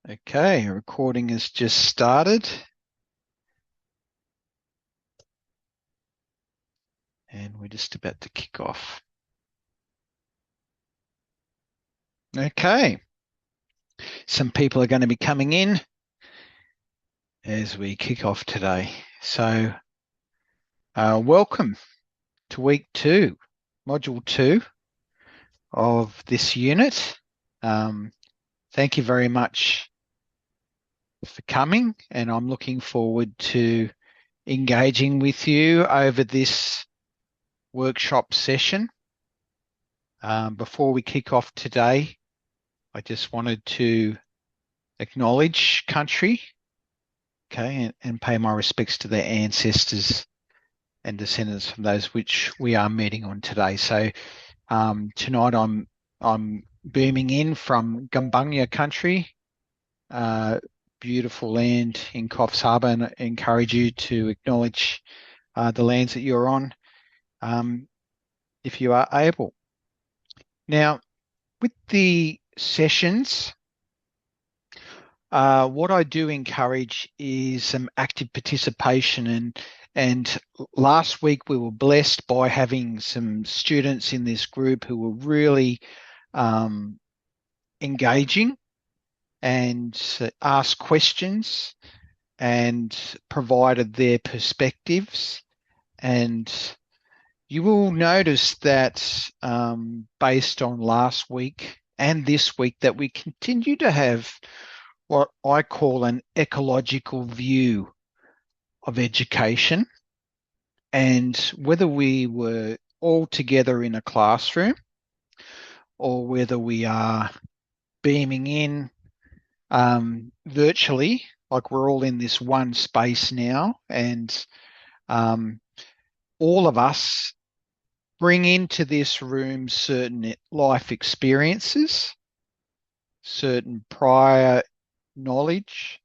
Okay, recording has just started. And we're just about to kick off. Okay, some people are going to be coming in as we kick off today. So, welcome to week 2, module 2 of this unit. Thank you very much for coming, and I'm looking forward to engaging with you over this workshop session. Before we kick off today, I just wanted to acknowledge country, okay, and pay my respects to their ancestors and descendants from those which we are meeting on today. So tonight I'm booming in from Gumbunya country, beautiful land in Coffs Harbour, and I encourage you to acknowledge the lands that you're on if you are able. Now, with the sessions, what I do encourage is some active participation, and last week we were blessed by having some students in this group who were really engaging and asked questions and provided their perspectives. And you will notice that based on last week and this week that we continue to have what I call an ecological view of education. And whether we were all together in a classroom or whether we are beaming in virtually, like we're all in this one space now, and all of us bring into this room certain life experiences, certain prior knowledge,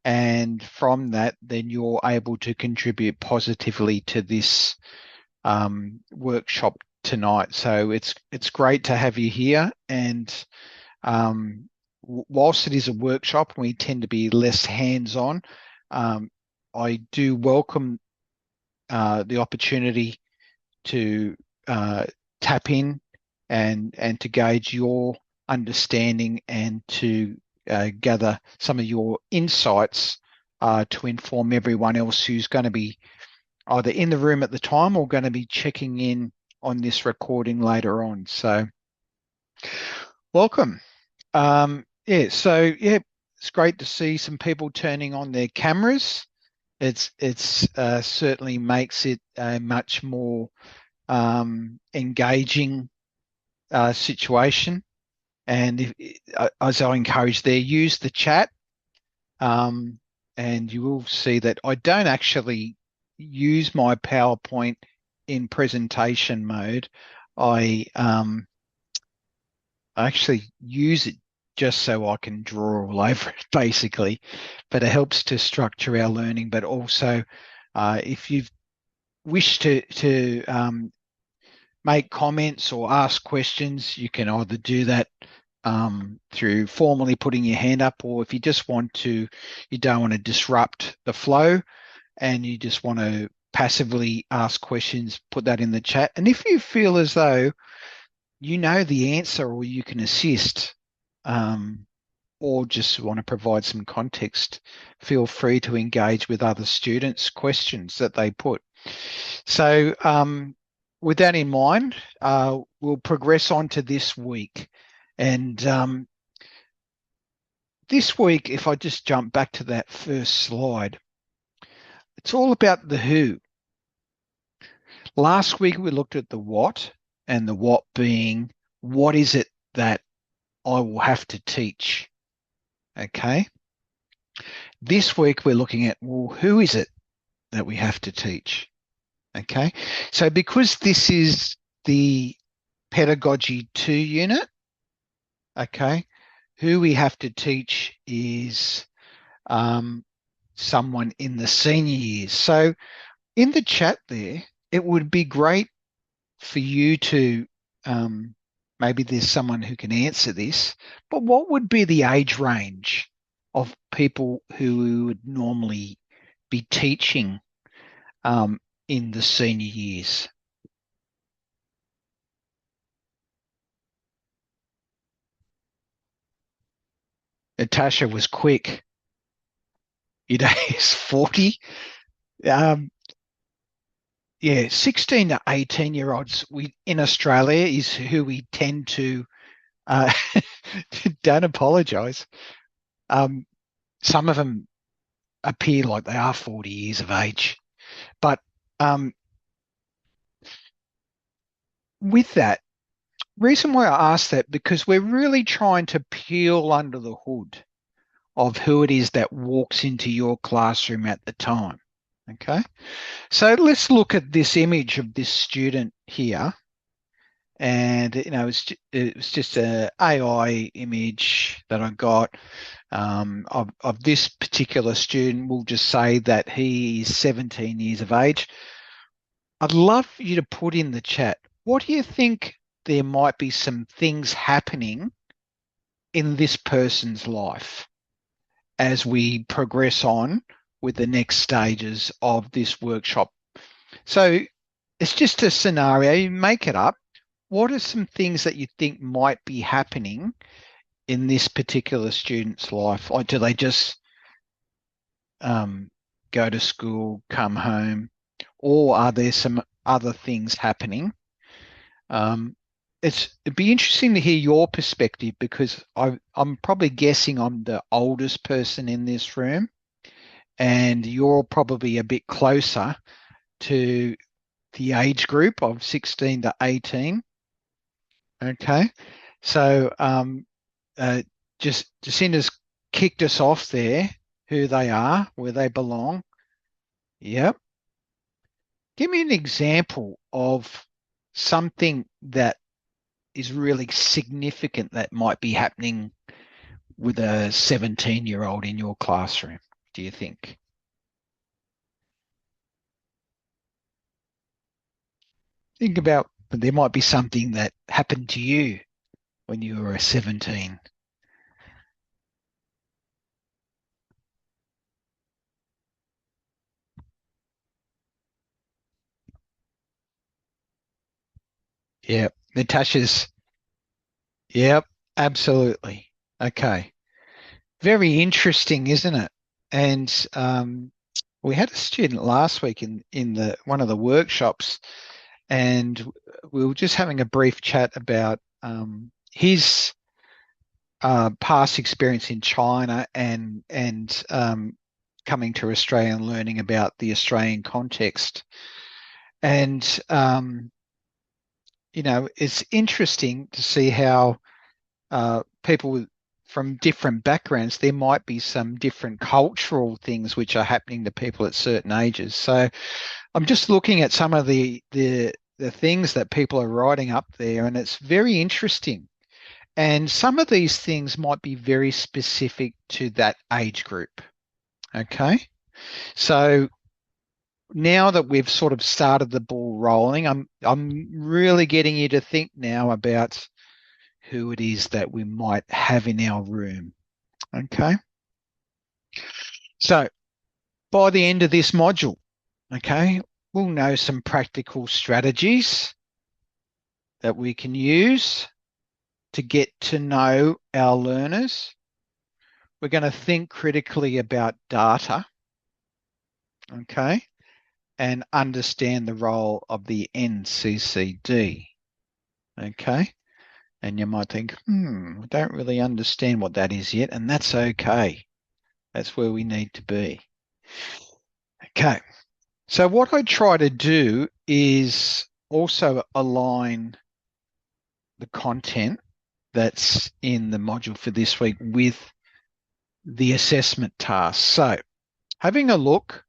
and from that then you're able to contribute positively to this workshop tonight. So it's great to have you here, and whilst it is a workshop and we tend to be less hands-on, I do welcome the opportunity to tap in and to gauge your understanding and to gather some of your insights to inform everyone else who's going to be either in the room at the time or going to be checking in on this recording later on. So welcome. It's great to see some people turning on their cameras. It's certainly makes it a much more engaging situation. And as I encourage there, use the chat, and you will see that I don't actually use my PowerPoint in presentation mode. I actually use it just so I can draw all over it, basically. But it helps to structure our learning. But also, if you wish to make comments or ask questions, you can either do that through formally putting your hand up, or if you just you don't want to disrupt the flow and you just want to passively ask questions, put that in the chat. And if you feel as though you know the answer or you can assist, or just want to provide some context, feel free to engage with other students' questions that they put. So with that in mind, we'll progress on to this week. And this week, if I just jump back to that first slide, it's all about the who. Last week, we looked at the what, and the what being, what is it that I will have to teach? Okay. This week, we're looking at, well, who is it that we have to teach? Okay. So because this is the Pedagogy 2 unit, okay, who we have to teach is someone in the senior years. So in the chat there, it would be great for you to, maybe there's someone who can answer this, but what would be the age range of people who would normally be teaching in the senior years. Natasha was quick. He's 40. Um, yeah, 16 to 18-year-olds in Australia is who we tend to uh, don't apologise. Um, some of them appear like they are 40 years of age. But with that, reason why I asked that, because we're really trying to peel under the hood of who it is that walks into your classroom at the time. Okay. So let's look at this image of this student here. And, it was just a AI image that I got of this particular student. We'll just say that he is 17 years of age. I'd love you to put in the chat, what do you think there might be some things happening in this person's life as we progress on with the next stages of this workshop? So it's just a scenario, you make it up. What are some things that you think might be happening in this particular student's life? Or do they just go to school, come home, or are there some other things happening? It'd be interesting to hear your perspective, because I'm probably guessing I'm the oldest person in this room, and you're probably a bit closer to the age group of 16 to 18. Okay. So Jacinda's kicked us off there, who they are, where they belong. Yep. Give me an example of something that is really significant that might be happening with a 17-year-old in your classroom, do you think? Think about, there might be something that happened to you when you were 17. Yep. Natasha's, yep, absolutely. Okay. Very interesting, isn't it? And we had a student last week in the one of the workshops, and we were just having a brief chat about his past experience in China and coming to Australia and learning about the Australian context. And it's interesting to see how people from different backgrounds, there might be some different cultural things which are happening to people at certain ages. So I'm just looking at some of the things that people are writing up there, and it's very interesting. And some of these things might be very specific to that age group. Okay. So now that we've sort of started the ball rolling, I'm really getting you to think now about who it is that we might have in our room. Okay. So by the end of this module, okay, we'll know some practical strategies that we can use to get to know our learners. We're going to think critically about data, okay, and understand the role of the NCCD, okay. And you might think, I don't really understand what that is yet, and that's okay. That's where we need to be. Okay. So what I try to do is also align the content that's in the module for this week with the assessment task. So having a look,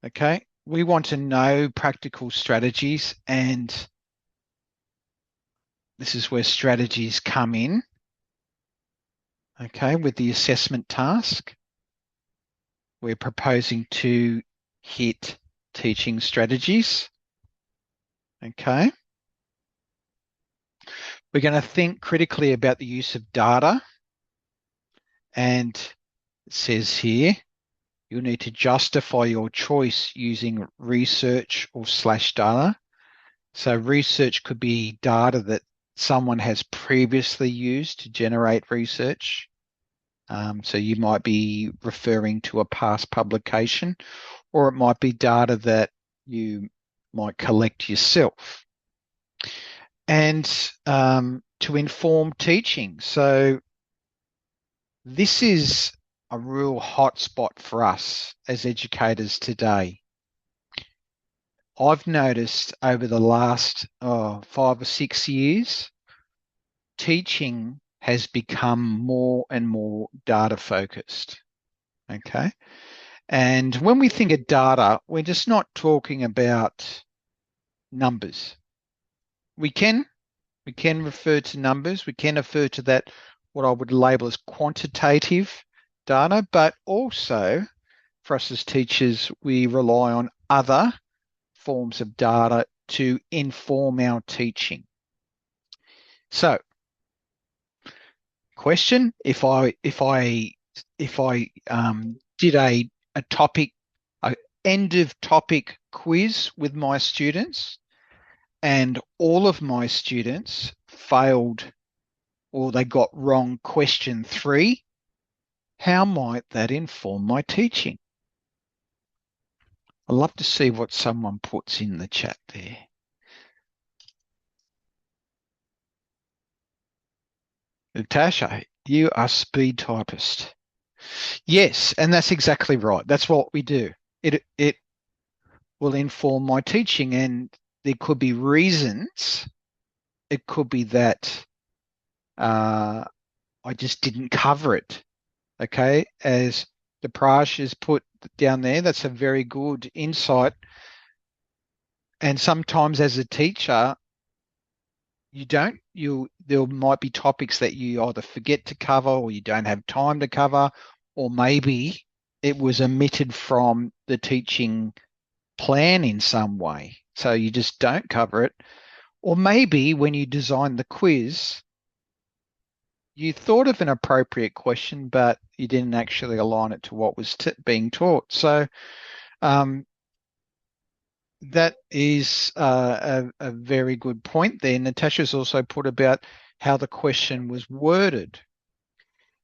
okay, we want to know practical strategies, and this is where strategies come in, okay, with the assessment task. We're proposing to hit teaching strategies, okay. We're going to think critically about the use of data and It says here, you'll need to justify your choice using research or slash data. So research could be data that someone has previously used to generate research. So you might be referring to a past publication, or it might be data that you might collect yourself. And to inform teaching. So this is a real hot spot for us as educators today. I've noticed over the last 5 or 6 years, teaching has become more and more data focused. Okay. And when we think of data, we're just not talking about numbers. We can refer to numbers. We can refer to that, what I would label as quantitative data, but also for us as teachers, we rely on other forms of data to inform our teaching. So, question: if I did a topic, a end of topic quiz with my students, and all of my students failed or they got wrong question 3, how might that inform my teaching? I'd love to see what someone puts in the chat there. Natasha, you are speed typist. Yes, and that's exactly right. That's what we do. It will inform my teaching, and there could be reasons. It could be that I just didn't cover it. Okay, as the Prash is put down there, that's a very good insight. And sometimes as a teacher, there might be topics that you either forget to cover or you don't have time to cover, or maybe it was omitted from the teaching plan in some way. So you just don't cover it. Or maybe when you design the quiz, you thought of an appropriate question, but you didn't actually align it to what was being taught. So that is a very good point there. Natasha's also put about how the question was worded.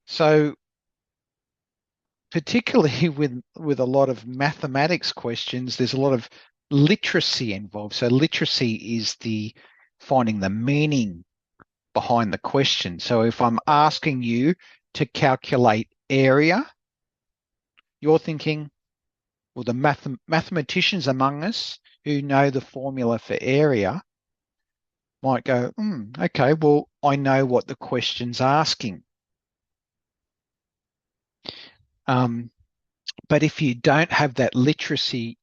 So particularly with a lot of mathematics questions, there's a lot of literacy involved. So literacy is the finding the meaning behind the question. So if I'm asking you to calculate area, you're thinking, well, the mathematicians among us who know the formula for area might go, okay, well, I know what the question's asking. But if you don't have that literacy,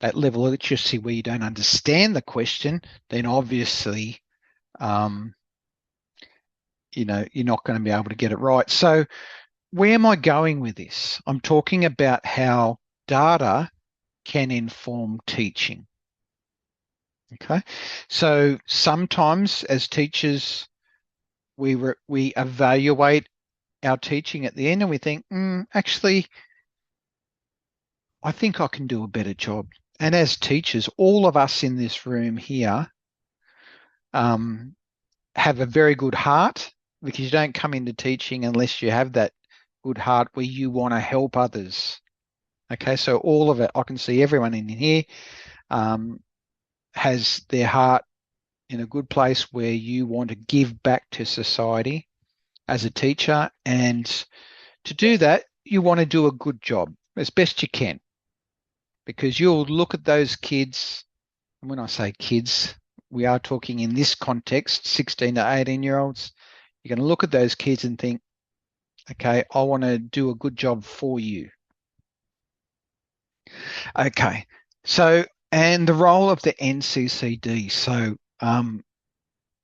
that level of literacy where you don't understand the question, then obviously, you're not going to be able to get it right. So where am I going with this? I'm talking about how data can inform teaching. Okay. So sometimes as teachers, we evaluate our teaching at the end and we think, actually, I think I can do a better job. And as teachers, all of us in this room here have a very good heart, because you don't come into teaching unless you have that good heart where you want to help others. Okay, so all of it, I can see everyone in here has their heart in a good place where you want to give back to society as a teacher. And to do that, you want to do a good job as best you can, because you'll look at those kids. And when I say kids, we are talking in this context, 16 to 18-year-olds. You're going to look at those kids and think, okay, I want to do a good job for you. Okay, so, and the role of the NCCD. So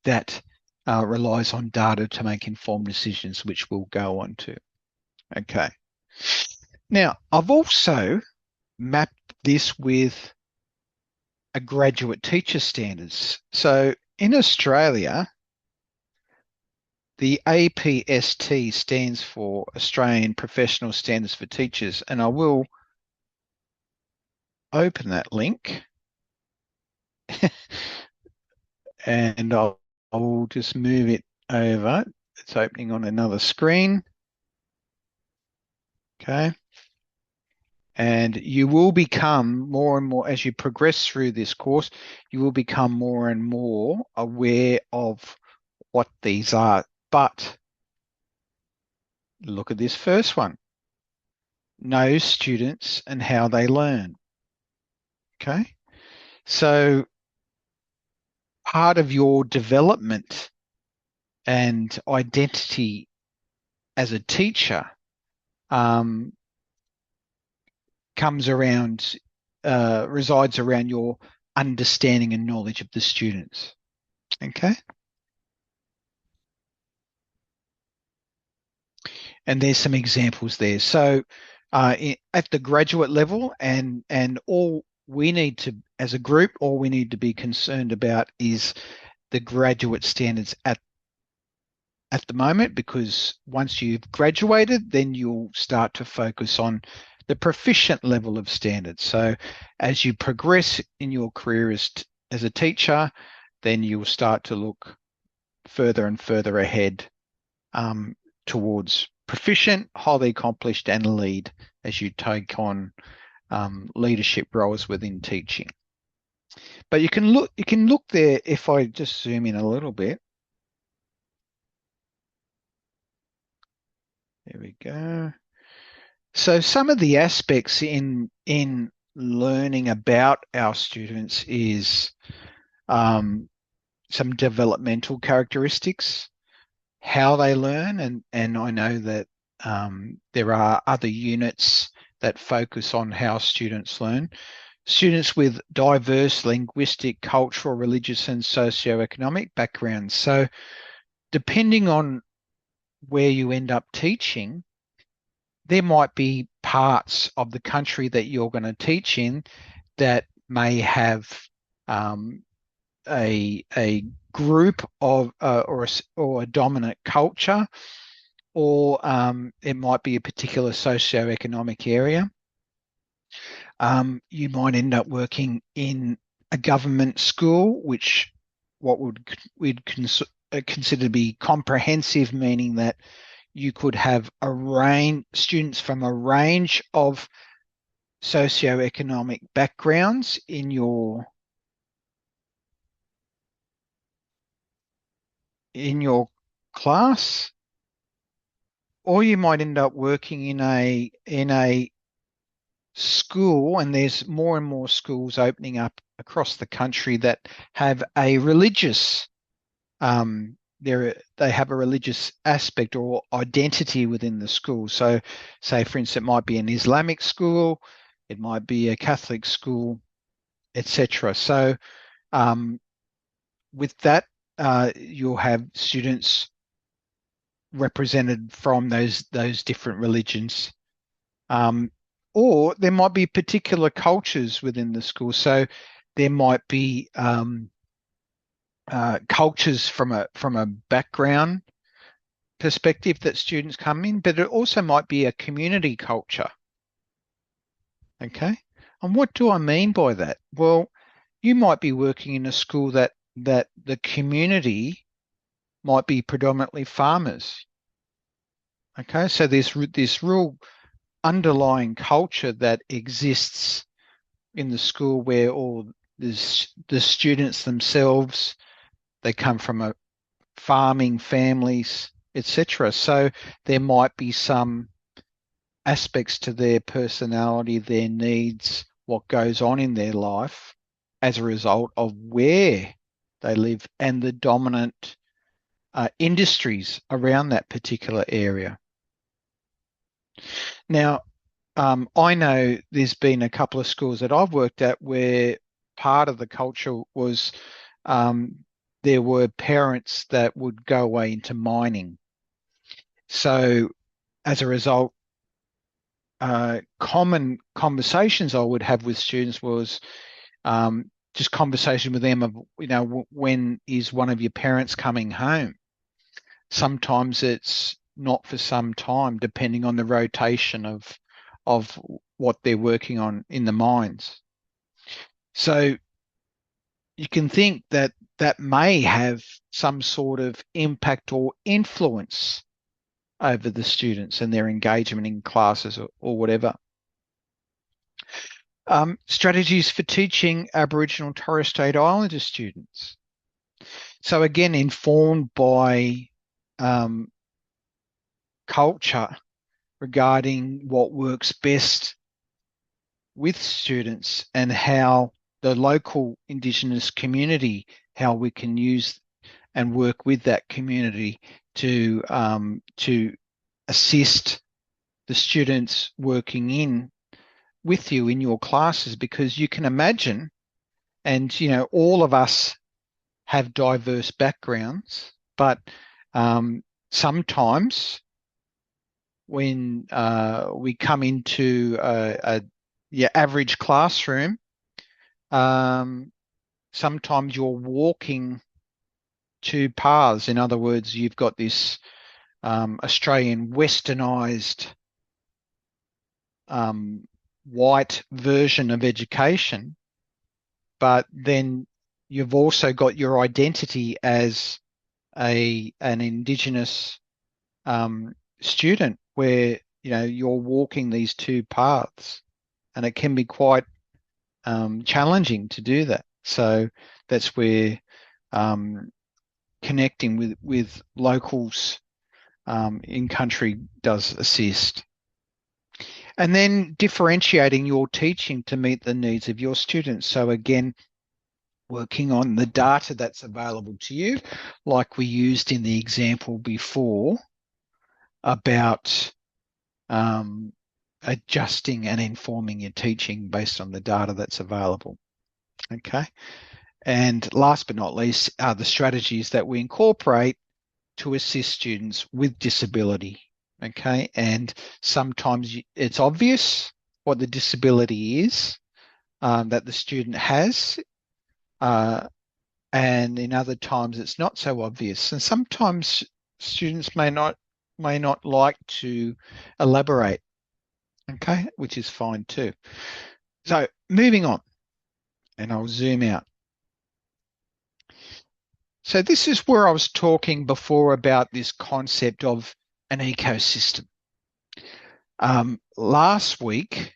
that relies on data to make informed decisions, which we'll go on to. Okay. Now, I've also mapped this with a graduate teacher standards. So in Australia, the APST stands for Australian Professional Standards for Teachers, and I will open that link and I will just move it over. It's opening on another screen. Okay. And you will become more and more, as you progress through this course, you will become more and more aware of what these are. But look at this first one. Know students and how they learn. Okay. So part of your development and identity as a teacher um, comes around, resides around your understanding and knowledge of the students. Okay. And there's some examples there. So at the graduate level, and all we need to, as a group, all we need to be concerned about is the graduate standards at the moment, because once you've graduated, then you'll start to focus on the proficient level of standards. So as you progress in your career as a teacher, then you'll start to look further and further ahead towards proficient, highly accomplished, and lead as you take on leadership roles within teaching. But you can look there. If I just zoom in a little bit, there we go. So some of the aspects in learning about our students is some developmental characteristics, how they learn, and I know that there are other units that focus on how students learn. Students with diverse linguistic, cultural, religious, and socioeconomic backgrounds. So depending on where you end up teaching, there might be parts of the country that you're going to teach in that may have a group of or a dominant culture, or it might be a particular socioeconomic area. You might end up working in a government school, which we'd consider to be comprehensive, meaning that you could have students from a range of socioeconomic backgrounds in your class, or you might end up working in a school, and there's more and more schools opening up across the country that have a religious they have a religious aspect or identity within the school. So say, for instance, it might be an Islamic school, it might be a Catholic school, etc. So with that, you'll have students represented from those different religions. Or there might be particular cultures within the school. So there might be cultures from a background perspective that students come in, but it also might be a community culture. Okay. And what do I mean by that? Well, you might be working in a school that the community might be predominantly farmers. Okay. So there's this real underlying culture that exists in the school where all the students themselves, they come from a farming families, etc. So there might be some aspects to their personality, their needs, what goes on in their life as a result of where they live and the dominant industries around that particular area. Now, I know there's been a couple of schools that I've worked at where part of the culture was there were parents that would go away into mining. So as a result, common conversations I would have with students was just conversation with them of, when is one of your parents coming home? Sometimes it's not for some time, depending on the rotation of what they're working on in the mines. So you can think that that may have some sort of impact or influence over the students and their engagement in classes or whatever. Strategies for teaching Aboriginal and Torres Strait Islander students. So again, informed by culture regarding what works best with students and how the local Indigenous community, how we can use and work with that community to assist the students working in with you in your classes, because you can imagine, and all of us have diverse backgrounds, but sometimes when we come into your average classroom, sometimes you're walking two paths. In other words, you've got this Australian westernized white version of education, but then you've also got your identity as an Indigenous student, where you're walking these two paths, and it can be quite challenging to do that. So that's where connecting with locals in country does assist. And then differentiating your teaching to meet the needs of your students. So again, working on the data that's available to you, like we used in the example before about adjusting and informing your teaching based on the data that's available. Okay. And last but not least are the strategies that we incorporate to assist students with disability. Okay. And sometimes it's obvious what the disability is that the student has. And in other times it's not so obvious. And sometimes students may not like to elaborate. Okay, which is fine too. So moving on, and I'll zoom out. So this is where I was talking before about this concept of an ecosystem. Last week,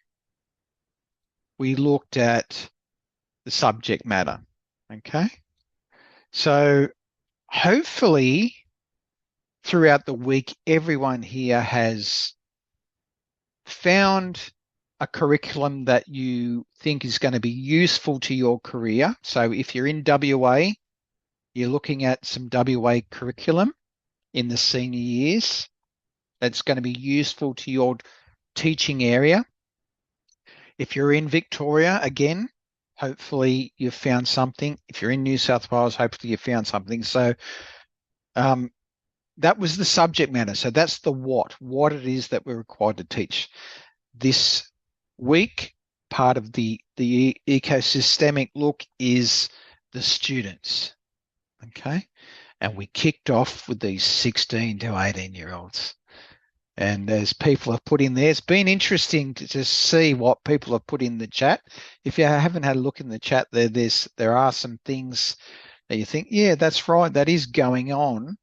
we looked at the subject matter, okay? So hopefully throughout the week, everyone here has found a curriculum that you think is going to be useful to your career. So if you're in WA, you're looking at some WA curriculum in the senior years that's going to be useful to your teaching area. If you're in Victoria, again, hopefully you've found something. If you're in New South Wales, hopefully you found something. So that was the subject matter. So that's the what it is that we're required to teach. This week, part of the ecosystemic look is the students. Okay. And we kicked off with these 16 to 18-year-olds. And as people have put in there, it's been interesting to just see what people have put in the chat. If you haven't had a look in the chat, there are some things that you think, yeah, that's right, that is going on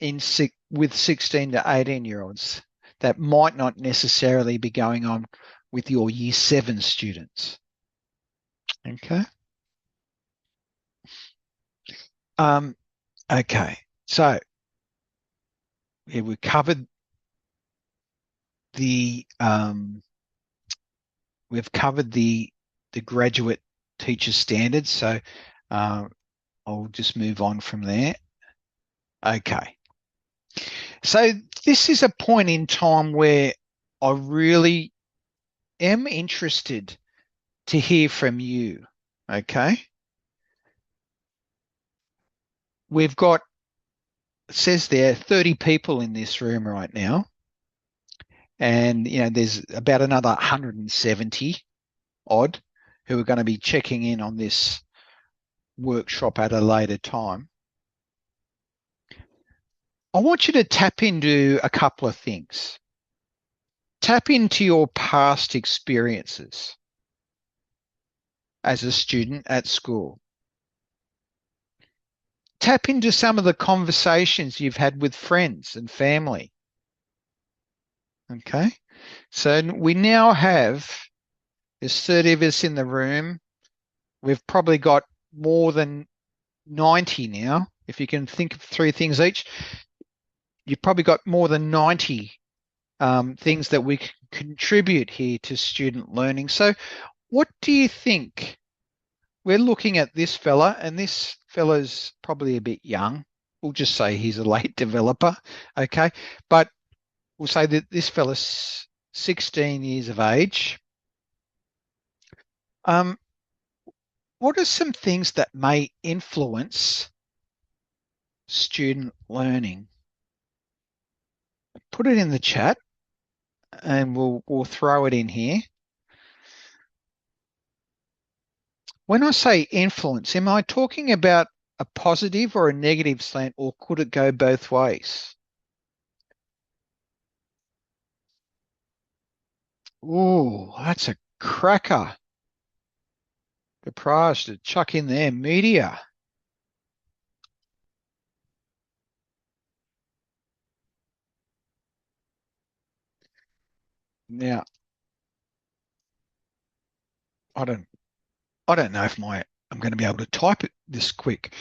with 16 to 18-year-olds that might not necessarily be going on with your year 7 students. Okay. Okay. So yeah, we covered we've covered the graduate teacher standards. So I'll just move on from there. Okay. So this is a point in time where I really am interested to hear from you. Okay. We've got, it says there, 30 people in this room right now. And, there's about another 170 odd who are going to be checking in on this workshop at a later time. I want you to tap into a couple of things. Tap into your past experiences as a student at school. Tap into some of the conversations you've had with friends and family. Okay. So we now have, there's 30 of us in the room. We've probably got more than 90 now. If you can think of three things each, you've probably got more than 90 things that we can contribute here to student learning. So, what do you think? We're looking at this fella, and this fella's probably a bit young. We'll just say he's a late developer, okay? But we'll say that this fella's 16 years of age. Um, what are some things that may influence student learning? Put it in the chat, and we'll throw it in here. When I say influence, am I talking about a positive or a negative slant, or could it go both ways? Oh, that's a cracker. The prize to chuck in there, media. Now, I don't I don't know if I'm going to be able to type it this quick,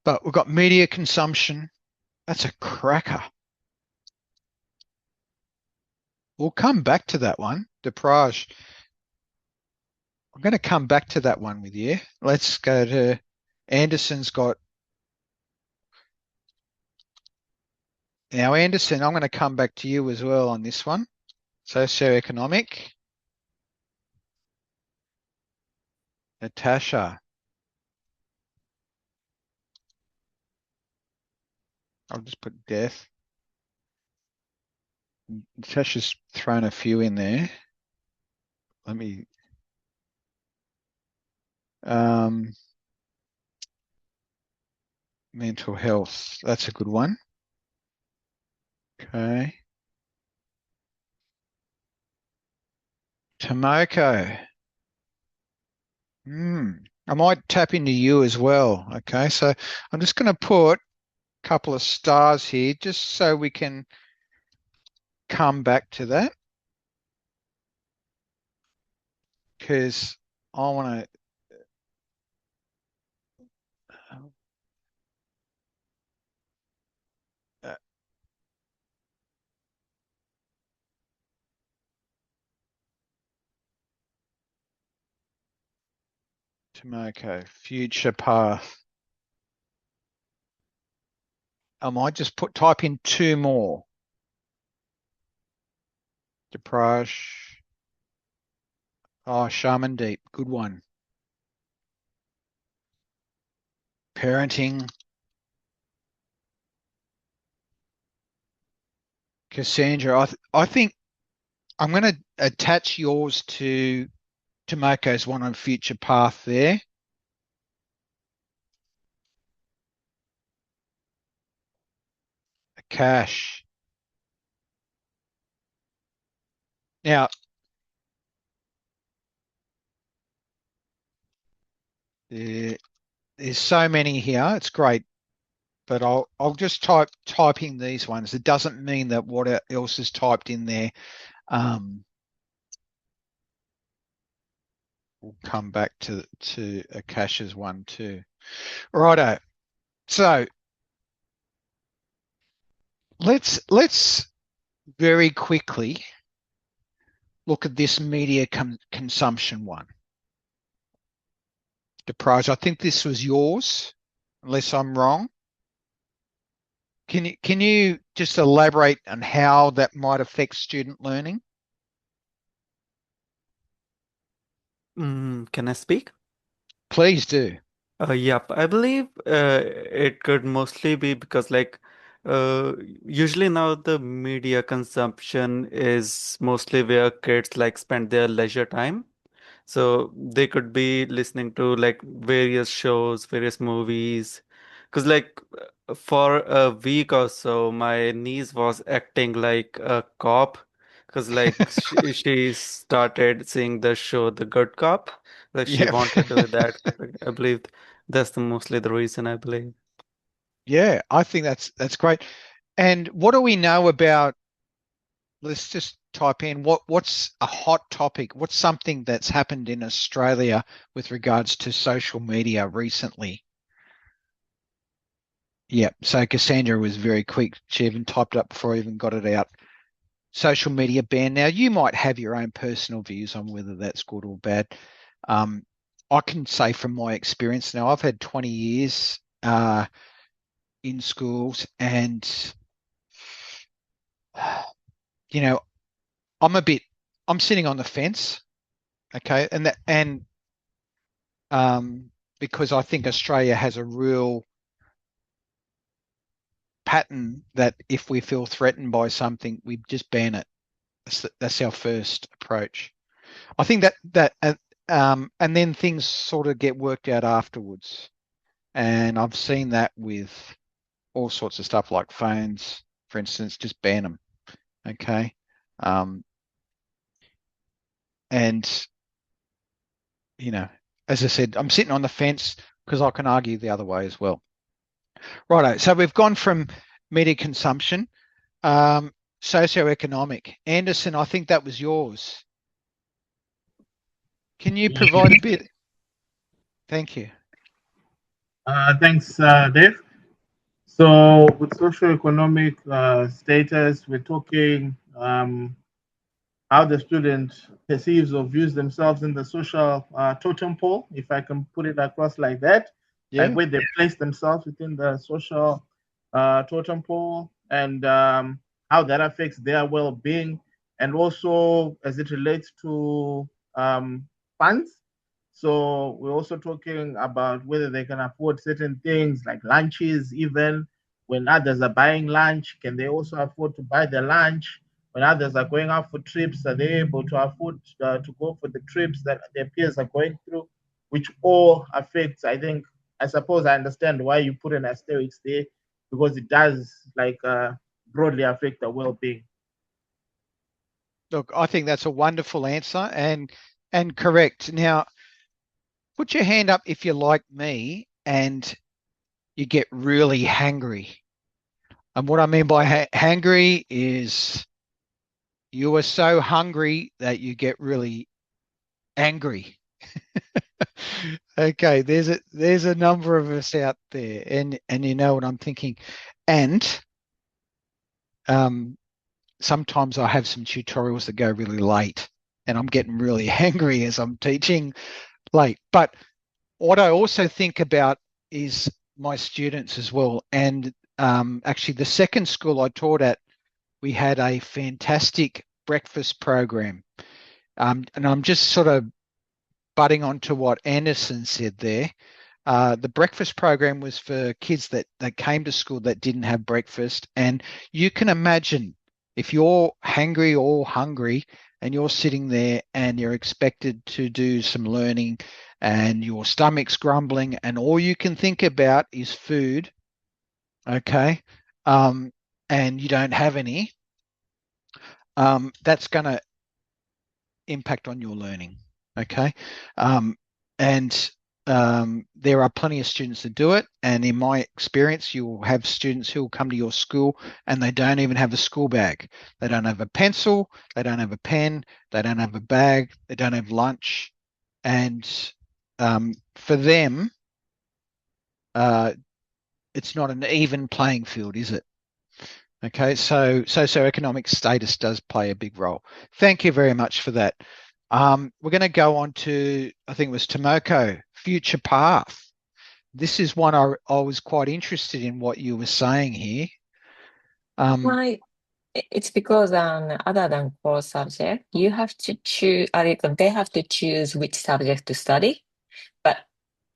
but we've got media consumption. That's a cracker. We'll come back to that one. Deprage. I'm going to come back to that one with you. Let's go to Anderson's got. Now, Anderson, I'm going to come back to you as well on this one. Socioeconomic. Natasha. I'll just put death. Natasha's thrown a few in there. Let me. Um, mental health. That's a good one. Okay. Tomoko. I might tap into you as well. Okay, so I'm just going to put a couple of stars here just so we can come back to that because I want to. Tomoko, future path. I might just type in two more. Depraj. Oh, Shaman Deep, good one. Parenting. Cassandra. I think I'm going to attach yours to Tomoko's one on future path there. Cash. Now, there's so many here. It's great, but I'll just typing these ones. It doesn't mean that what else is typed in there. We'll come back to Akash's one too. Righto. So let's very quickly look at this media consumption one. The prize. I think this was yours, unless I'm wrong. Can you just elaborate on how that might affect student learning? Can I speak? Please do. Yep, I believe it could mostly be because, uh, usually now the media consumption is mostly where kids spend their leisure time. So they could be listening to various shows, various movies, Because like for a week or so, my niece was acting like a cop. Because like she started seeing the show The Good Cop. Like she Yeah. wanted to do that. Like, I believe that's mostly the reason, I believe. Yeah, I think that's great. And what do we know about, let's just type in what's a hot topic? What's something that's happened in Australia with regards to social media recently? Yeah, so Cassandra was very quick. She even typed up before I even got it out. Social media ban. Now, you might have your own personal views on whether that's good or bad. Um, I can say from my experience now, I've had 20 years in schools, and you know, I'm a bit, I'm sitting on the fence, okay, and um, because I think Australia has a real pattern that if we feel threatened by something, we just ban it. That's our first approach. I think and then things sort of get worked out afterwards. And I've seen that with all sorts of stuff like phones, for instance, just ban them. Okay. Um, and, you know, as I said, I'm sitting on the fence because I can argue the other way as well. Righto. So we've gone from media consumption, socioeconomic. Anderson, I think that was yours. Can you provide a bit? Thank you. Thanks, Dave. So, with socioeconomic status, we're talking how the student perceives or views themselves in the social totem pole, if I can put it across like that, like Yeah. where they place themselves within the social totem pole, and how that affects their well being, and also as it relates to funds. So, we're also talking about whether they can afford certain things like lunches, even when others are buying lunch, can they also afford to buy the lunch? When others are going out for trips, are they able to afford to go for the trips that their peers are going through, which all affects, I think, I suppose I understand why you put an asterisk there, because it does like broadly affect the well-being. Look, I think that's a wonderful answer and correct. Now, put your hand up if you're like me and you get really hangry. And what I mean by hangry is you are so hungry that you get really angry. Okay, there's a number of us out there, and you know what I'm thinking. And um, sometimes I have some tutorials that go really late, and I'm getting really angry as I'm teaching late. But what I also think about is my students as well. And actually, the second school I taught at, we had a fantastic breakfast program. And I'm just sort of butting onto what Anderson said there. The breakfast program was for kids that came to school that didn't have breakfast. And you can imagine if you're hangry or hungry and you're sitting there and you're expected to do some learning and your stomach's grumbling and all you can think about is food, okay, um, and you don't have any, that's going to impact on your learning. Okay. Um, and there are plenty of students that do it. And in my experience, you will have students who will come to your school and they don't even have a school bag. They don't have a pencil. They don't have a pen. They don't have a bag. They don't have lunch. And for them, uh, it's not an even playing field, is it? Okay, so socioeconomic status does play a big role. Thank you very much for that. We're going to go on to, I think it was Tomoko, future path. This is one I was quite interested in what you were saying here. Um, Why? It's because other than core subject, you have to choose, they have to choose which subject to study, but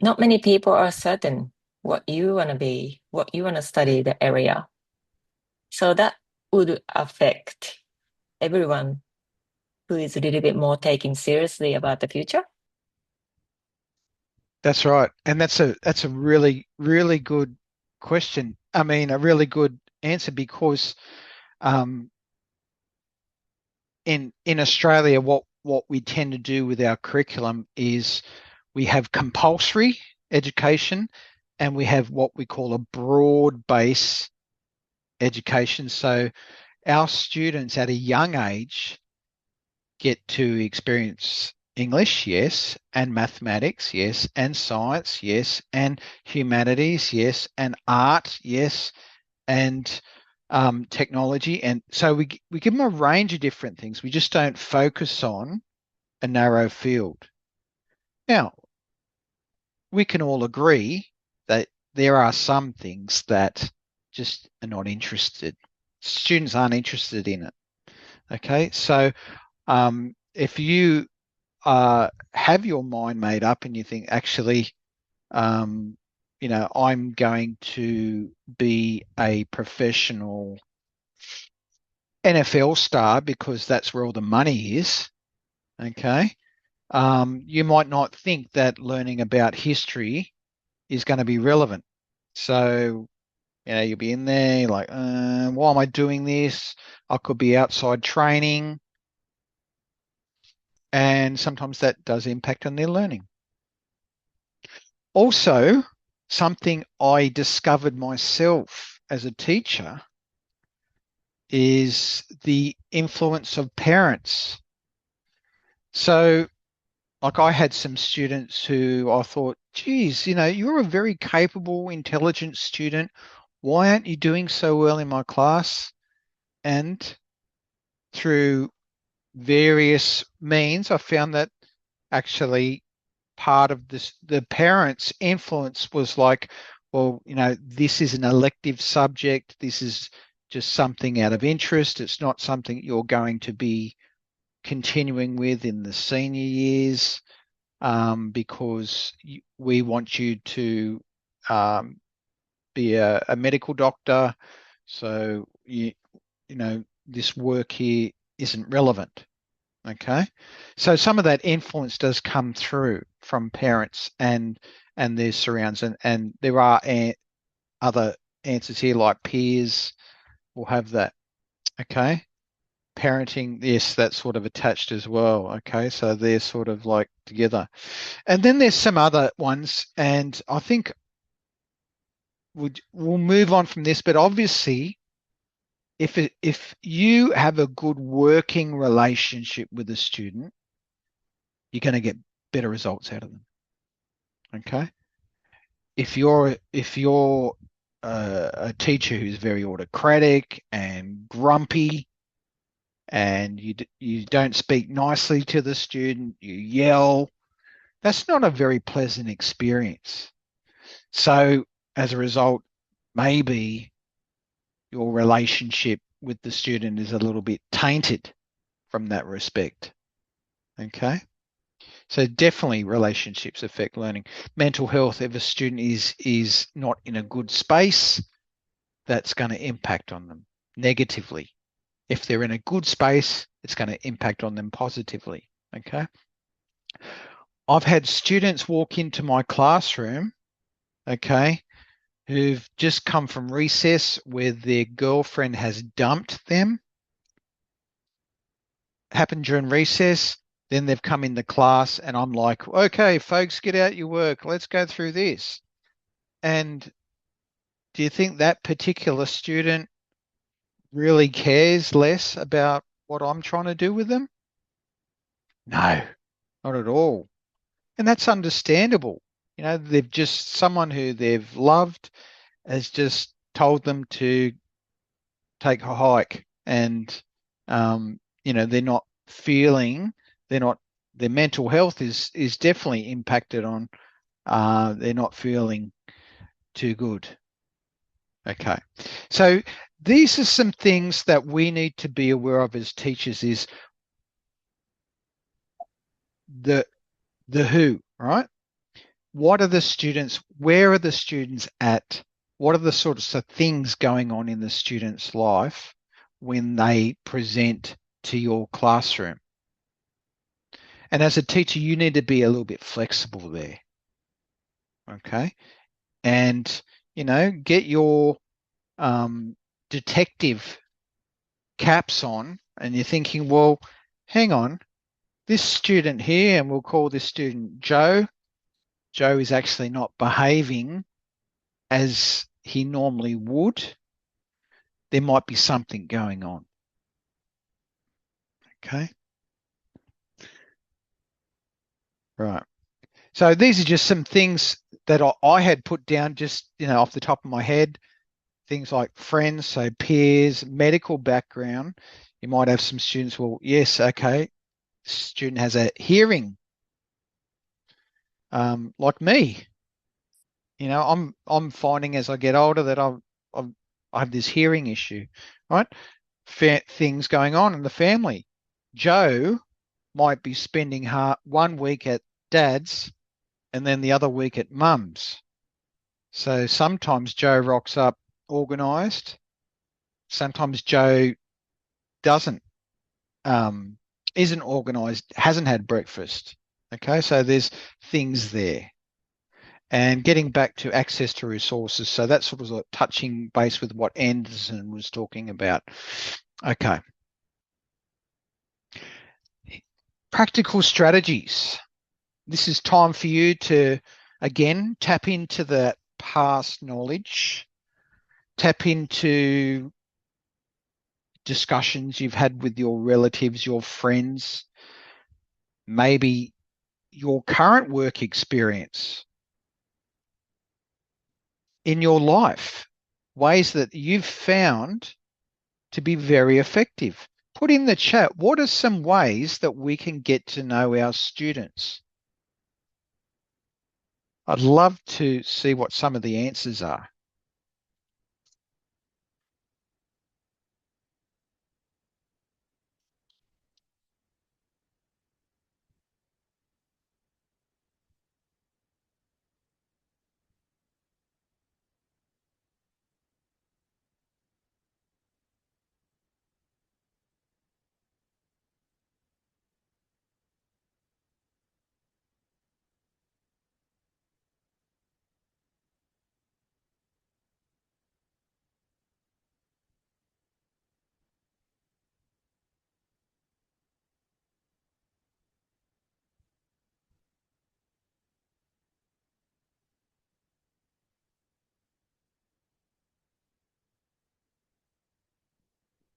not many people are certain what you want to be, what you want to study the area. So that would affect everyone who is a little bit more taking seriously about the future. that's right, and that's a really good question. I mean, a really good answer, because in Australia, what we tend to do with our curriculum is we have compulsory education and we have what we call a broad base education. So our students at a young age get to experience English, yes, and mathematics, yes, and science, yes, and humanities, yes, and art, yes, and technology. And so we give them a range of different things. We just don't focus on a narrow field. Now, we can all agree that there are some things that just are not interested. Students aren't interested in it. Okay, so if you have your mind made up and you think, actually, I'm going to be a professional NFL star because that's where all the money is, okay, you might not think that learning about history is going to be relevant. So, you'll be in there like, why am I doing this? I could be outside training. And sometimes that does impact on their learning. Also, something I discovered myself as a teacher is the influence of parents. So, like, I had some students who I thought, geez, you're a very capable, intelligent student. Why aren't you doing so well in my class? And through various means, I found that actually part of this, the parents' influence was like, well, this is an elective subject. This is just something out of interest. It's not something you're going to be continuing with in the senior years, because we want you to be a medical doctor. So this work here isn't relevant. Okay, so some of that influence does come through from parents and their surrounds, and there are other answers here like peers will have that. Okay, parenting, yes, that's sort of attached as well. Okay, so they're sort of like together, and then there's some other ones, and I think we'll move on from this, but obviously, if you have a good working relationship with a student, you're going to get better results out of them. Okay. If you're a teacher who's very autocratic and grumpy, and you don't speak nicely to the student, you yell, that's not a very pleasant experience. So as a result, maybe your relationship with the student is a little bit tainted from that respect. Okay. So definitely relationships affect learning. Mental health, if a student is not in a good space, that's going to impact on them negatively. If they're in a good space, it's going to impact on them positively. Okay. I've had students walk into my classroom, okay, who've just come from recess where their girlfriend has dumped them. Happened during recess. Then they've come into class and I'm like, okay, folks, get out your work. Let's go through this. And do you think that particular student really cares less about what I'm trying to do with them? No, not at all. And that's understandable. They've just, someone who they've loved has just told them to take a hike, and, they're not feeling, their mental health is definitely impacted on, they're not feeling too good. Okay. So these are some things that we need to be aware of as teachers, is the who, right? What are the students, where are the students at? What are the sorts of things going on in the student's life when they present to your classroom? And as a teacher, you need to be a little bit flexible there. Okay. And get your detective caps on, and you're thinking, well, hang on, this student here, and we'll call this student Joe. Joe is actually not behaving as he normally would. There might be something going on. Okay. Right. So these are just some things that I had put down just, off the top of my head. Things like friends, so peers, medical background. You might have some students, well, yes, okay, student has a hearing, like me. I'm finding as I get older that I have this hearing issue, right? Things going on in the family. Joe might be spending 1 week at dad's and then the other week at mum's. So sometimes Joe rocks up organised. Sometimes Joe doesn't, isn't organised, hasn't had breakfast. Okay, so there's things there. And getting back to access to resources. So that's sort of like touching base with what Anderson was talking about. Okay. Practical strategies. This is time for you to, again, tap into that past knowledge, tap into discussions you've had with your relatives, your friends, maybe your current work experience in your life, ways that you've found to be very effective. Put in the chat, what are some ways that we can get to know our students? I'd love to see what some of the answers are.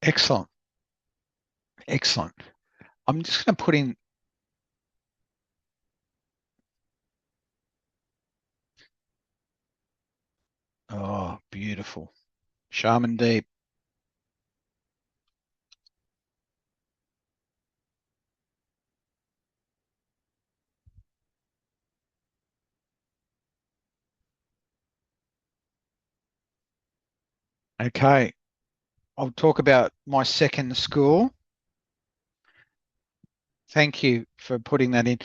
Excellent. Excellent. I'm just going to put in, oh, beautiful. Shaman Deep. Okay. I'll talk about my second school. Thank you for putting that in.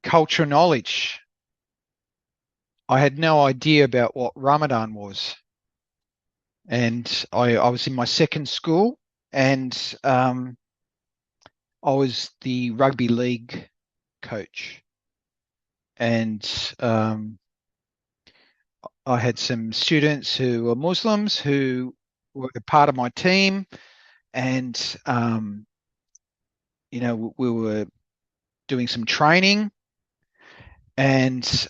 Cultural knowledge. I had no idea about what Ramadan was. And I was in my second school, and I was the rugby league coach. And I had some students who were Muslims who were a part of my team. And, we were doing some training, and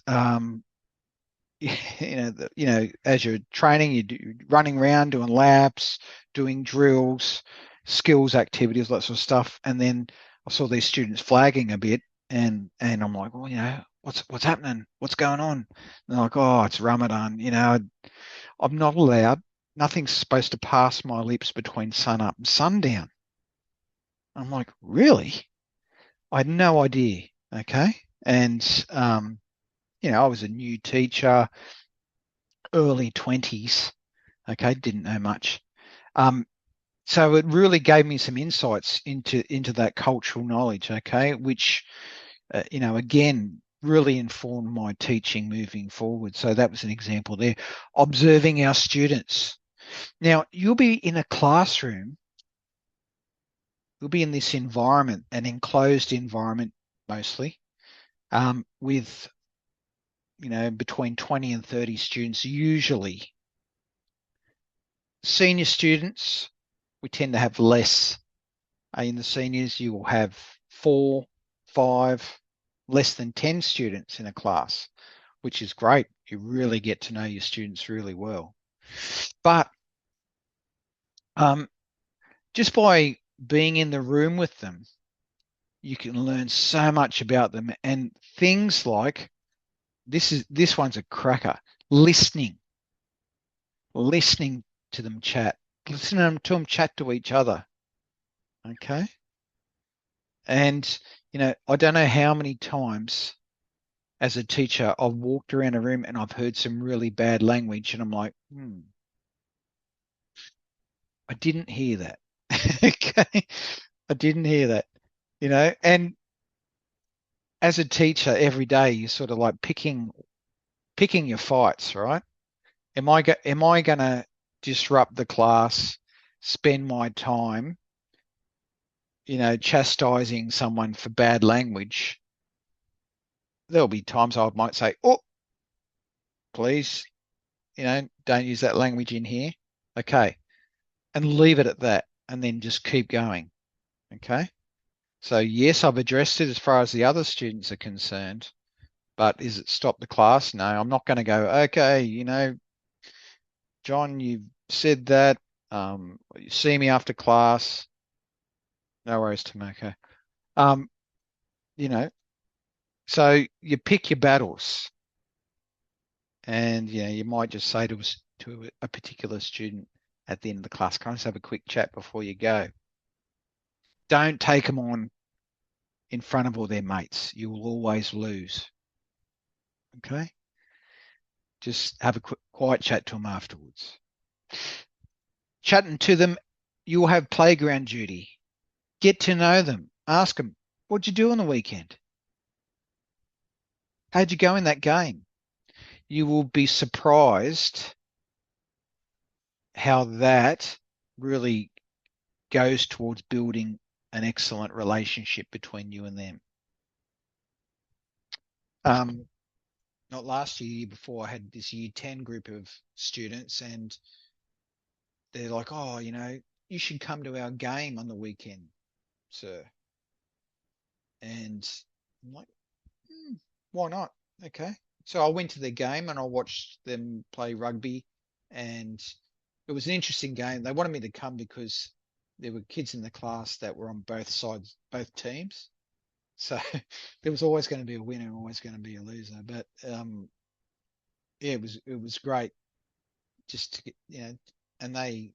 as you're training, you're running around doing laps, doing drills, skills activities, that sort of stuff. And then I saw these students flagging a bit, and I'm like, well, what's happening? What's going on? And they're like, oh, it's Ramadan. I'm not allowed. Nothing's supposed to pass my lips between sun up and sundown. I'm like, really? I had no idea. Okay. And, I was a new teacher, early 20s. Okay. Didn't know much. So it really gave me some insights into that cultural knowledge. Okay. Which, again, really informed my teaching moving forward. So that was an example there. Observing our students. Now, you'll be in a classroom. You'll be in this environment, an enclosed environment mostly, with between 20 and 30 students usually. Senior students, we tend to have less. In the seniors, you will have 4, 5, less than 10 students in a class, which is great. You really get to know your students really well. But just by being in the room with them, you can learn so much about them, and things like this one's a cracker. Listening to them chat, listening to them chat to each other. Okay. And, I don't know how many times as a teacher I've walked around a room and I've heard some really bad language and I'm like, I didn't hear that. Okay. I didn't hear that, and as a teacher every day you're sort of like picking your fights, right? Am I going to disrupt the class, spend my time, chastising someone for bad language? There'll be times I might say, "Oh, please, don't use that language in here." Okay. And leave it at that and then just keep going. Okay. So yes, I've addressed it as far as the other students are concerned, but is it stop the class? No, I'm not going to go, okay, John, you've said that. You see me after class. No worries, Tomoko. So you pick your battles, and you might just say to a particular student at the end of the class, can I just have a quick chat before you go? Don't take them on in front of all their mates. You will always lose. Okay? Just have a quiet chat to them afterwards. Chatting to them, you'll have playground duty. Get to know them. Ask them, what'd you do on the weekend? How'd you go in that game? You will be surprised how that really goes towards building an excellent relationship between you and them. Not last year, year before, I had this year 10 group of students, and they're like, oh, you should come to our game on the weekend, sir. And I'm like, why not? Okay. So I went to their game and I watched them play rugby, and it was an interesting game. They wanted me to come because there were kids in the class that were on both sides, both teams. So there was always going to be a winner, always going to be a loser. But yeah, it was great just to get, and they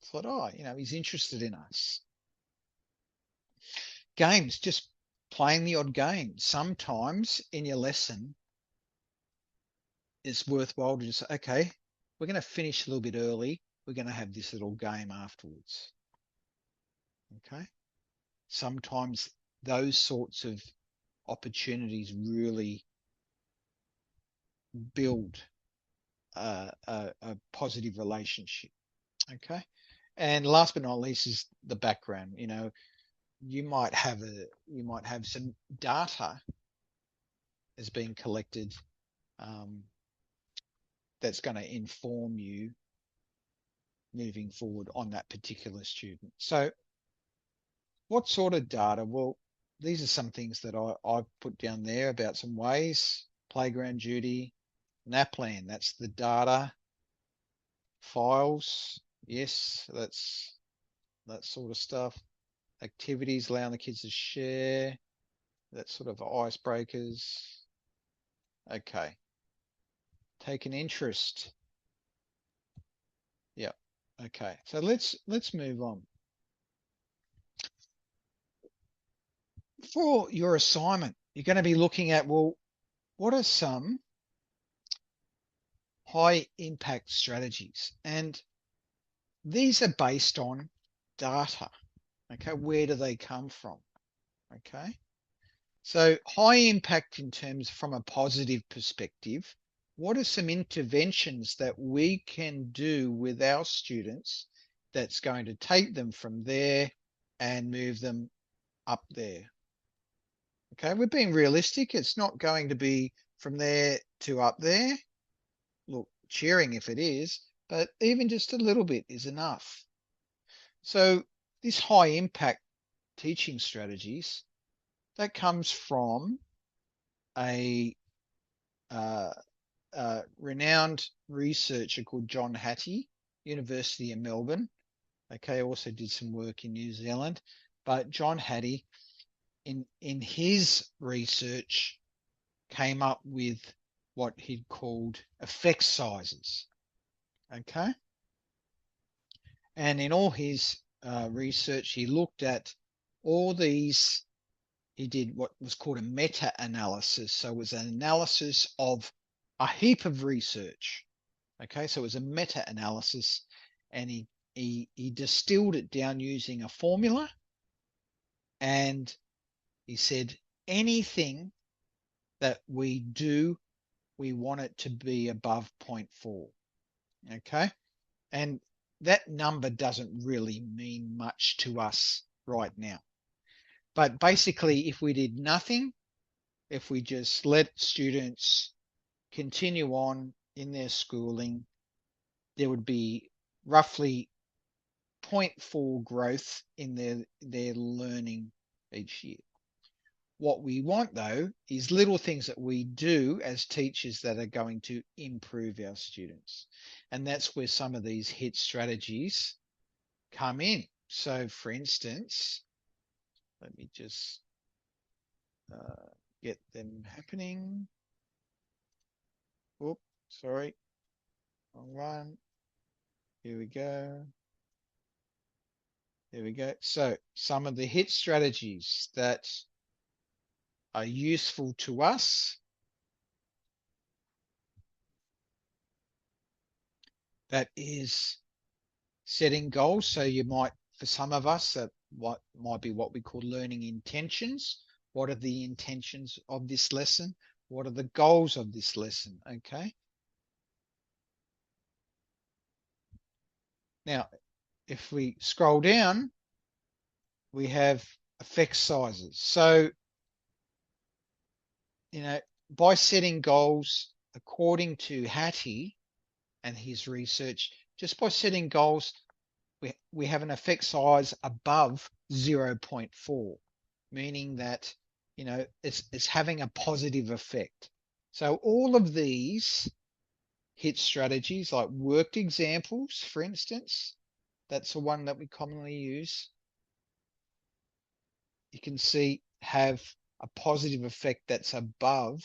thought, oh, he's interested in us. Games, just playing the odd game. Sometimes in your lesson, it's worthwhile to just say, okay, we're going to finish a little bit early. We're going to have this little game afterwards. Okay. Sometimes those sorts of opportunities really build a positive relationship. Okay. And last but not least is the background. You might have some data has been collected that's going to inform you moving forward on that particular student. So what sort of data? Well, these are some things that I've put down there about some ways. Playground duty, NAPLAN, that's the data. Files, yes, that's that sort of stuff. Activities, allowing the kids to share, that sort of icebreakers. Okay. Take an interest. Yeah. Okay. So let's move on. For your assignment, you're going to be looking at, well, what are some high impact strategies? And these are based on data. Okay. Where do they come from? Okay. So high impact in terms from a positive perspective, what are some interventions that we can do with our students that's going to take them from there and move them up there? Okay, we're being realistic. It's not going to be from there to up there, look, cheering if it is, but even just a little bit is enough. So this high impact teaching strategies, that comes from a renowned researcher called John Hattie, University of Melbourne. Okay, also did some work in New Zealand. But John Hattie, in his research, came up with what he'd called effect sizes. Okay. And in all his research, he looked at all these, he did what was called a meta-analysis. So it was an analysis of a heap of research. Okay, so it was a meta-analysis, and he distilled it down using a formula, and he said anything that we do, we want it to be above 0.4. Okay, and that number doesn't really mean much to us right now. But basically, if we did nothing, if we just let students continue on in their schooling, there would be roughly 0.4 growth in their learning each year. What we want, though, is little things that we do as teachers that are going to improve our students. And that's where some of these HIT strategies come in. So, for instance, let me just get them happening. Oops, sorry. Wrong one. Here we go. There we go. So some of the HIT strategies that are useful to us, that is setting goals. So you might, for some of us, that what might be what we call learning intentions. What are the intentions of this lesson? What are the goals of this lesson? Okay. Now, if we scroll down, we have effect sizes. So, by setting goals according to Hattie and his research, just by setting goals, we have an effect size above 0.4, meaning that, it's having a positive effect. So all of these HIT strategies, like worked examples, for instance, that's the one that we commonly use, you can see have a positive effect that's above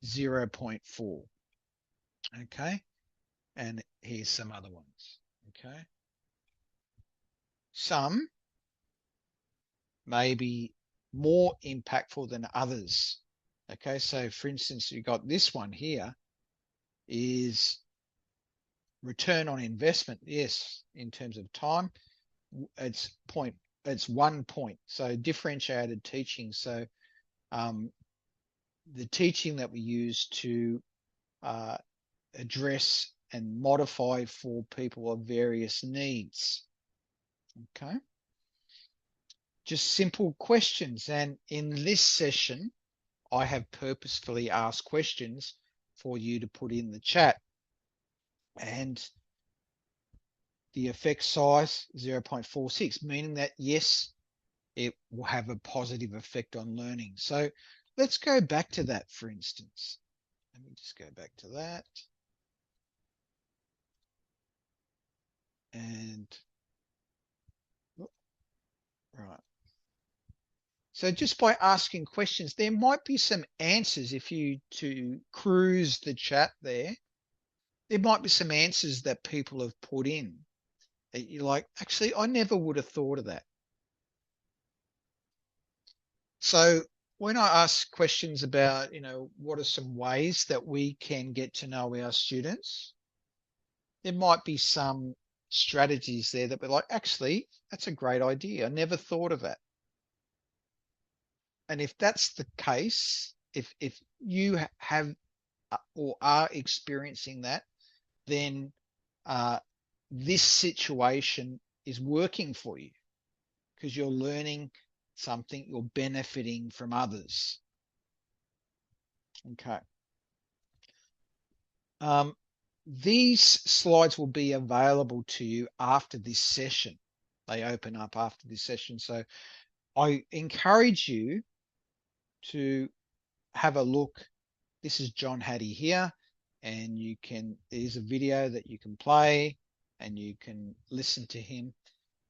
0.4. Okay. And here's some other ones. Okay. Some may be more impactful than others. Okay. So for instance, you got this one here is return on investment. Yes. In terms of time, it's 1 point. So differentiated teaching. So, the teaching that we use to address and modify for people of various needs. Okay. Just simple questions. And in this session, I have purposefully asked questions for you to put in the chat. And the effect size 0.46, meaning that yes, it will have a positive effect on learning. So let's go back to that, for instance. Let me just go back to that. And right. So just by asking questions, there might be some answers. If you to cruise the chat there might be some answers that people have put in that you're like, actually, I never would have thought of that. So when I ask questions about, what are some ways that we can get to know our students, there might be some strategies there that we're like, actually, that's a great idea. I never thought of that. And if that's the case, if you have or are experiencing that, then this situation is working for you because you're learning something, you're benefiting from others. Okay. These slides will be available to you after this session. They open up after this session. So I encourage you to have a look. This is John Hattie here, and there's a video that you can play and you can listen to him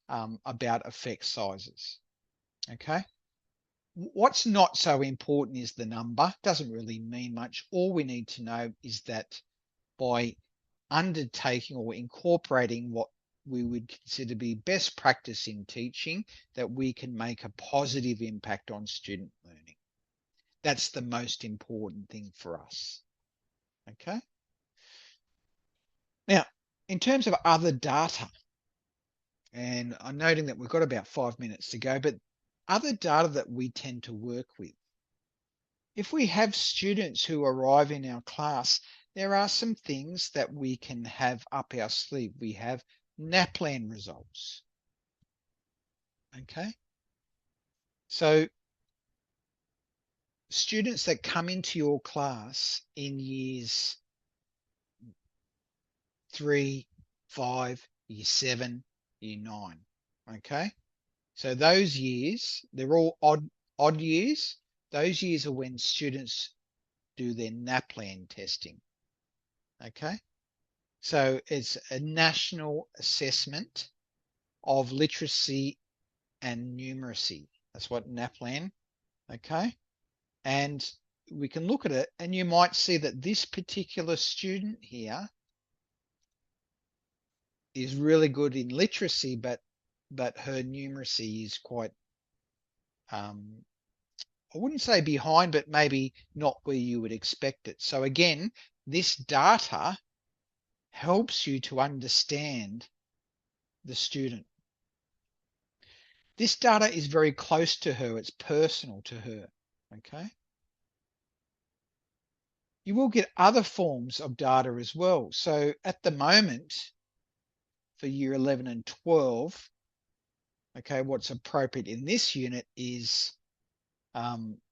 about effect sizes. Okay. What's not so important is the number. Doesn't really mean much. All we need to know is that by undertaking or incorporating what we would consider to be best practice in teaching, that we can make a positive impact on student learning. That's the most important thing for us. Okay. Now, in terms of other data, and I'm noting that we've got about 5 minutes to go, but other data that we tend to work with. If we have students who arrive in our class, there are some things that we can have up our sleeve. We have NAPLAN results. Okay. So students that come into your class in years 3, 5, year 7, year 9. Okay. So those years, they're all odd years. Those years are when students do their NAPLAN testing. Okay. So it's a national assessment of literacy and numeracy. That's what NAPLAN. Okay. And we can look at it and you might see that this particular student here is really good in literacy, but her numeracy is quite, I wouldn't say behind, but maybe not where you would expect it. So again, this data helps you to understand the student. This data is very close to her. It's personal to her. Okay. You will get other forms of data as well. So at the moment, for year 11 and 12, okay, what's appropriate in this unit is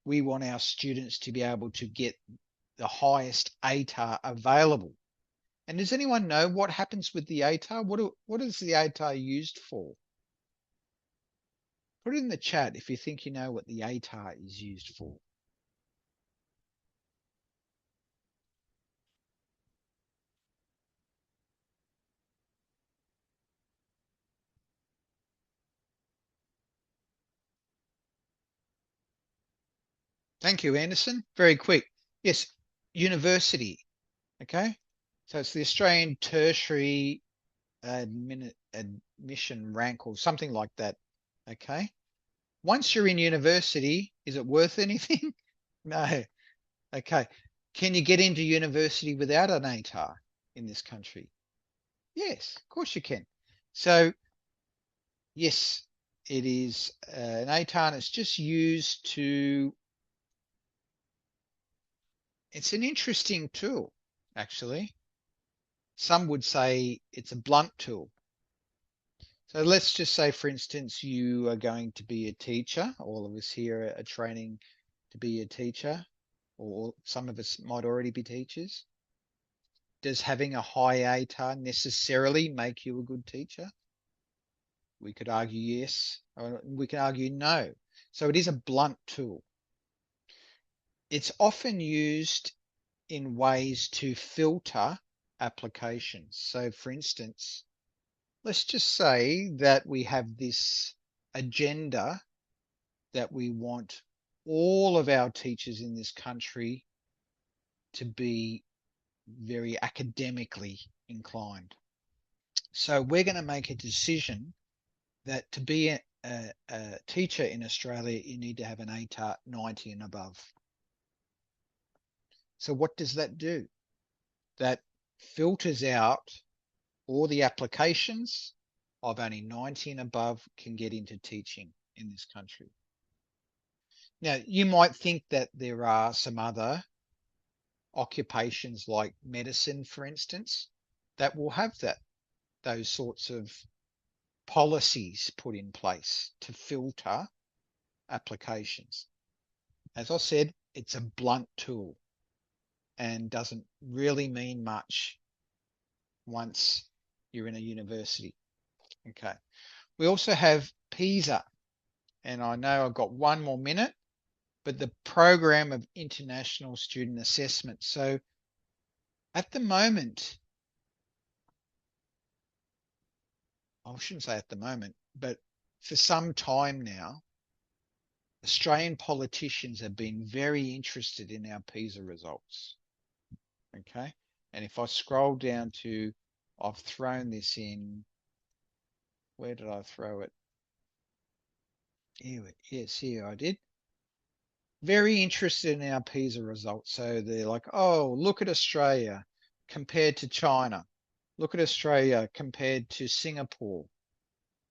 we want our students to be able to get the highest ATAR available. And does anyone know what happens with the ATAR? What is the ATAR used for? Put it in the chat if you think you know what the ATAR is used for. Thank you, Anderson. Very quick. Yes, university. Okay. So it's the Australian Tertiary Admission Rank or something like that. Okay. Once you're in university, is it worth anything? No. Okay. Can you get into university without an ATAR in this country? Yes, of course you can. So, yes, it is an ATAR and it's just used to, it's an interesting tool, actually. Some would say it's a blunt tool. So let's just say, for instance, you are going to be a teacher. All of us here are training to be a teacher, or some of us might already be teachers. Does having a high ATAR necessarily make you a good teacher? We could argue yes, or we can argue no. So it is a blunt tool. It's often used in ways to filter applications. So for instance, let's just say that we have this agenda that we want all of our teachers in this country to be very academically inclined. So we're going to make a decision that to be a teacher in Australia, you need to have an ATAR 90 and above. So what does that do? That filters out all the applications of only 90 and above can get into teaching in this country. Now, you might think that there are some other occupations like medicine, for instance, that will have those sorts of policies put in place to filter applications. As I said, it's a blunt tool. and doesn't really mean much once you're in a university. Okay. We also have PISA, and I know I've got one more minute, but the Program of International Student Assessment. So at the moment, I shouldn't say at the moment, but for some time now, Australian politicians have been very interested in our PISA results. Okay. And if I scroll down to, I've thrown this in, where did I throw it? Here, yes, here I did. Very interested in our PISA results. So they're like, oh, look at Australia compared to China. Look at Australia compared to Singapore.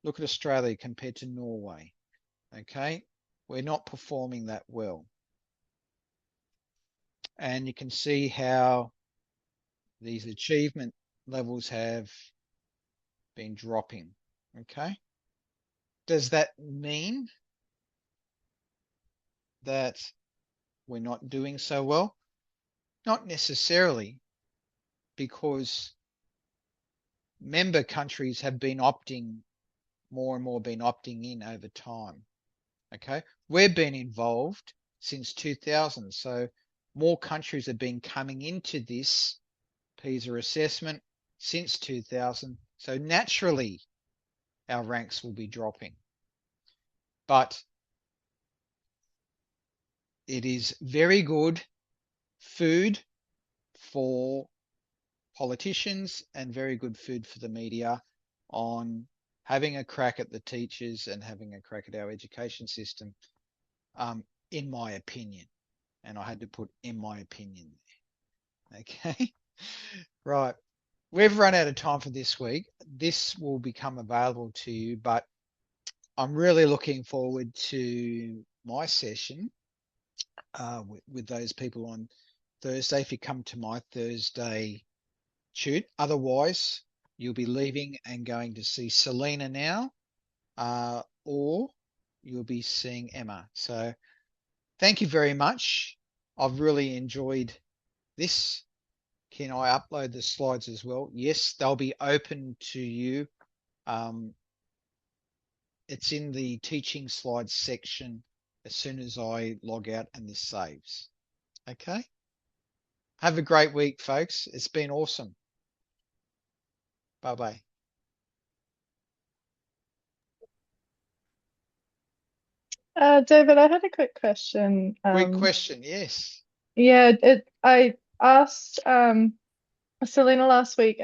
Look at Australia compared to Norway. Okay. We're not performing that well. And you can see how these achievement levels have been dropping. Okay. Does that mean that we're not doing so well? Not necessarily, because member countries have been opting more and more in over time. Okay. We've been involved since 2000. So more countries have been coming into this PISA assessment since 2000. So naturally, our ranks will be dropping. But it is very good food for politicians and very good food for the media on having a crack at the teachers and having a crack at our education system, in my opinion. And I had to put in my opinion there. Okay. Right. We've run out of time for this week. This will become available to you, but I'm really looking forward to my session with those people on Thursday. If you come to my Thursday shoot, otherwise you'll be leaving and going to see Selena now, or you'll be seeing Emma. So thank you very much. I've really enjoyed this. Can I upload the slides as well? Yes, they'll be open to you. It's in the teaching slides section as soon as I log out and this saves. Okay. Have a great week, folks. It's been awesome. Bye-bye. David, I had a quick question. Quick question, yes. Yeah, I asked Selena last week